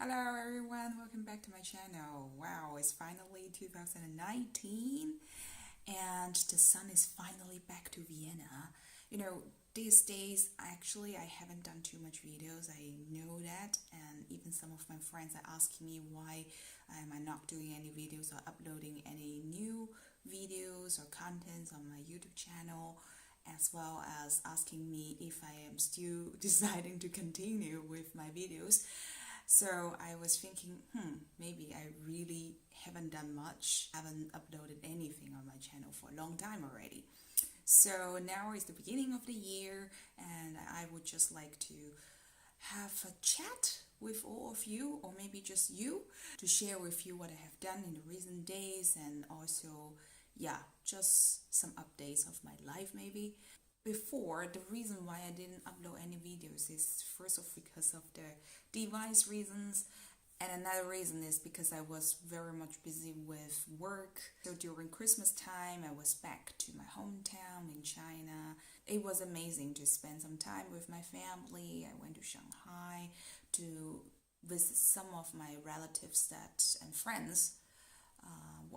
Hello everyone, welcome back to my channel. Wow, it's finally 2019 and the sun is finally back to Vienna. These days actually I haven't done too much videos, I know that, and even some of my friends are asking me why am I not doing any videos or uploading any new videos or contents on my YouTube channel, as well as asking me if I am still deciding to continue with my videos. So I was thinking, maybe I really haven't done much, haven't uploaded anything on my channel for a long time already. So now is the beginning of the year, and I would just like to have a chat with all of you, or maybe just you, to share with you what I have done in the recent days, and also, just some updates of my life maybe. Before, the reason why I didn't upload any videos is first of because of the device reasons, and another reason is because I was very much busy with work. So during Christmas time I was back to my hometown in China. It was amazing to spend some time with my family. I went to Shanghai to visit some of my relatives and friends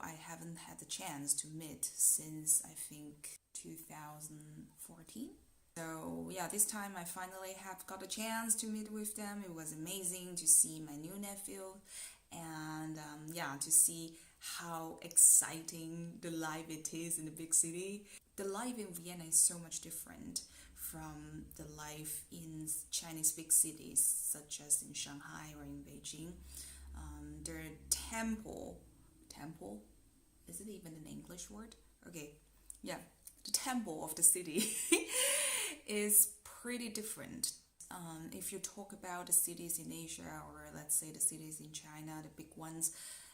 I haven't had the chance to meet since I think 2014. So this time I finally have got a chance to meet with them. It was amazing to see my new nephew and to see how exciting the life it is in the big city. The life in Vienna is so much different from the life in Chinese big cities such as in Shanghai or in Beijing. Their temple, is it even an English word? Okay, the temple of the city is pretty different. If you talk about the cities in Asia, or let's say the cities in China, the big ones,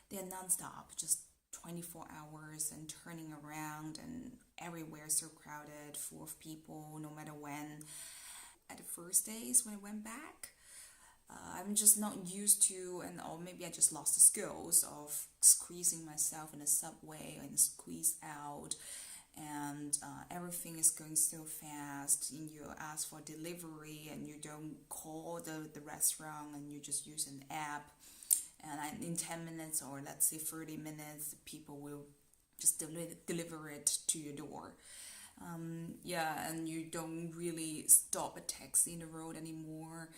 they're non-stop, just 24 hours and turning around, and everywhere so crowded, full of people, no matter when. At the first days when I went back, I'm just not used to, or maybe I just lost the skills of squeezing myself in a subway and squeeze out, and everything is going so fast, and you ask for delivery and you don't call the restaurant and you just use an app, and in 10 minutes or let's say 30 minutes people will just deliver it to your door. And you don't really stop a taxi in the road anymore.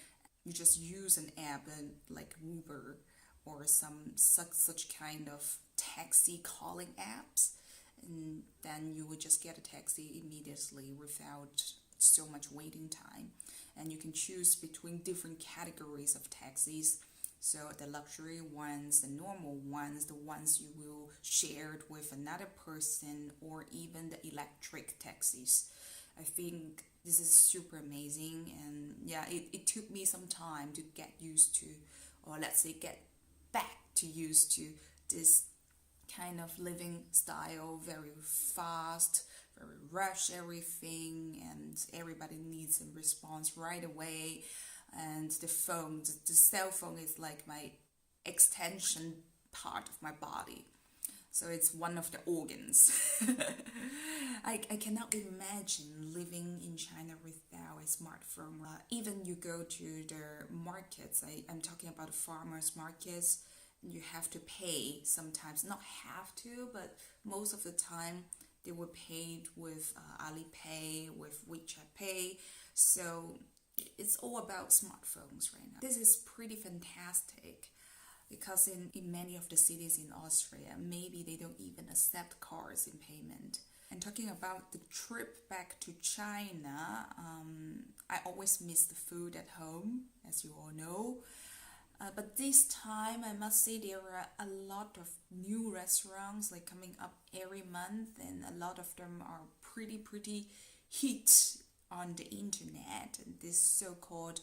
You just use an app like Uber or some such kind of taxi calling apps, and then you would just get a taxi immediately without so much waiting time. And you can choose between different categories of taxis. So the luxury ones, the normal ones, the ones you will share it with another person, or even the electric taxis. I think this is super amazing, and it took me some time to get used to, or let's say get back to used to this kind of living style. Very fast, very rush everything, and everybody needs a response right away. And the cell phone is like my extension part of my body. So it's one of the organs. I cannot imagine living in China without a smartphone. Even you go to the markets, I'm talking about farmers markets, you have to pay sometimes, not have to, but most of the time they were paid with Alipay, with WeChat Pay. So it's all about smartphones right now. This is pretty fantastic, because in many of the cities in Austria, maybe they don't even accept cards in payment. And talking about the trip back to China, I always miss the food at home, as you all know. But this time, I must say there are a lot of new restaurants like coming up every month, and a lot of them are pretty hit on the internet. And this so-called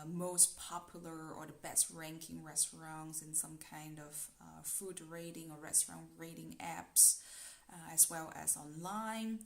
most popular or the best ranking restaurants in some kind of food rating or restaurant rating apps, as well as online.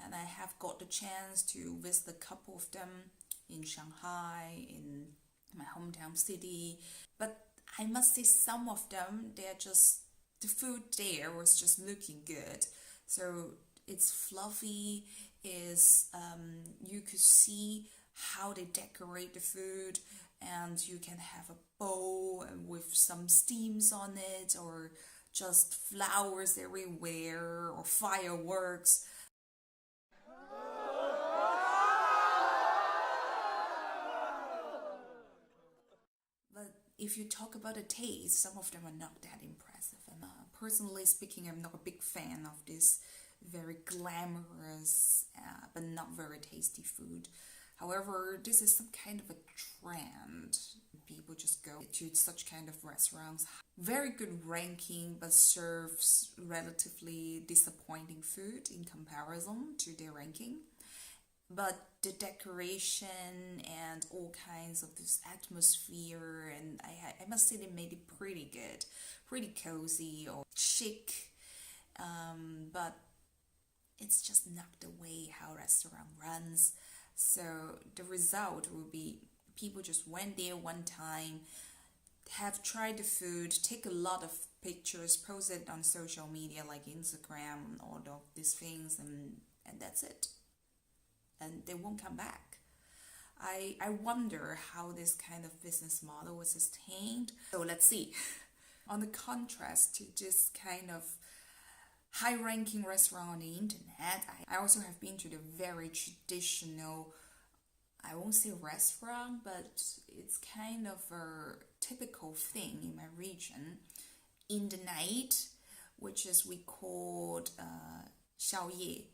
And I have got the chance to visit a couple of them in Shanghai, in my hometown city. But I must say some of them, the food there was just looking good. So it's fluffy, you could see how they decorate the food, and you can have a bowl with some steams on it, or just flowers everywhere, or fireworks. But if you talk about the taste, some of them are not that impressive. And personally speaking, I'm not a big fan of this very glamorous but not very tasty food. However, this is some kind of a trend. People just go to such kind of restaurants. Very good ranking, but serves relatively disappointing food in comparison to their ranking. But the decoration and all kinds of this atmosphere, and I must say they made it pretty good, pretty cozy or chic. But it's just not the way how restaurant runs. So the result will be people just went there one time, have tried the food, take a lot of pictures, post it on social media like Instagram, all of these things, and that's it. And they won't come back. I wonder how this kind of business model was sustained. So let's see. On the contrast to this kind of high ranking restaurant on the internet, I also have been to the very traditional, I won't say restaurant, but it's kind of a typical thing in my region in the night, which is we called 宵夜.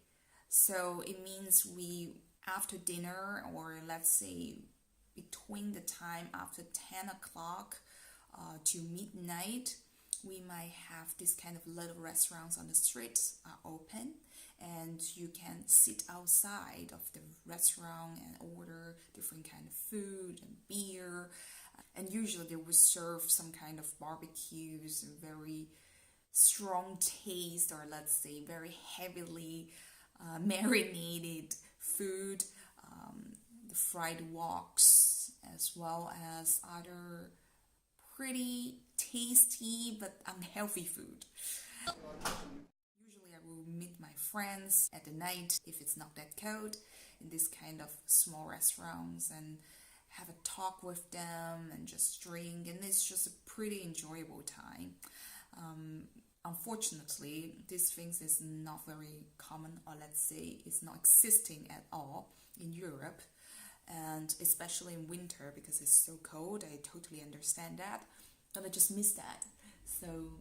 So it means we, after dinner, or let's say between the time after 10 o'clock to midnight, we might have this kind of little restaurants on the streets open, and you can sit outside of the restaurant and order different kind of food and beer. And usually they will serve some kind of barbecues and very strong taste, or let's say very heavily marinated food, the fried woks, as well as other pretty tasty but unhealthy food. Usually I will meet my friends at the night, if it's not that cold, in this kind of small restaurants, and have a talk with them and just drink, and it's just a pretty enjoyable time. Unfortunately, these things is not very common, or let's say it's not existing at all in Europe, and especially in winter because it's so cold. I totally understand that, but I just miss that. So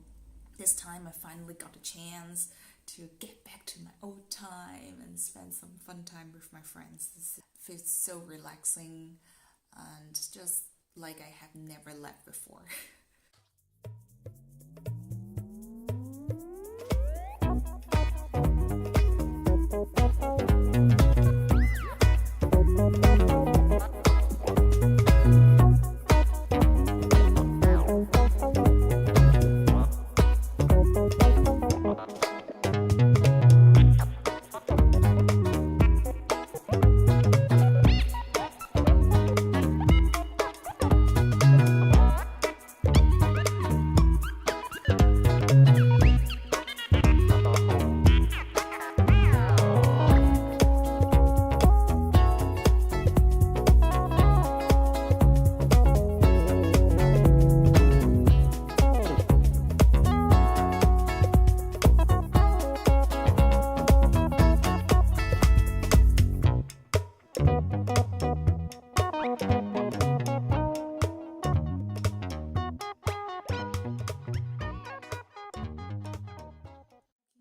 this time I finally got a chance to get back to my old time and spend some fun time with my friends. It feels so relaxing and just like I have never left before.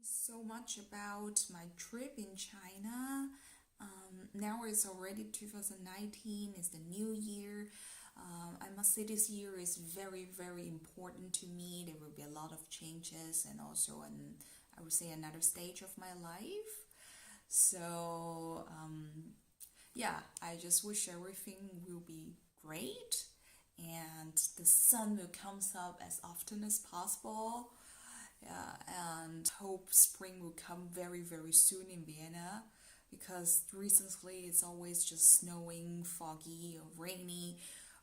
So much about my trip in China. Now it's already 2019, it's the new year. I must say this year is very, very important to me. There will be a lot of changes, and also I would say another stage of my life. So yeah, I just wish everything will be great and the sun will come up as often as possible. Yeah, and hope spring will come very, very soon in Vienna, because recently it's always just snowing, foggy, or rainy,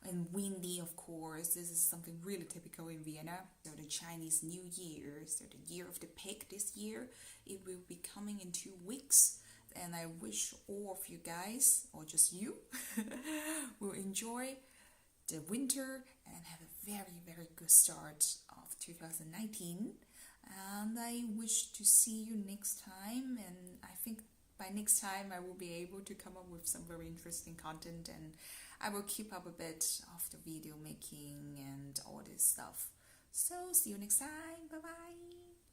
and windy, of course. This is something really typical in Vienna. So the Chinese New Year, so the year of the pig this year, it will be coming in 2 weeks. and I wish all of you guys, or just you, will enjoy the winter and have a very, very good start of 2019. And I wish to see you next time, and I think by next time I will be able to come up with some very interesting content, and I will keep up a bit of the video making and all this stuff. So see you next time. Bye bye.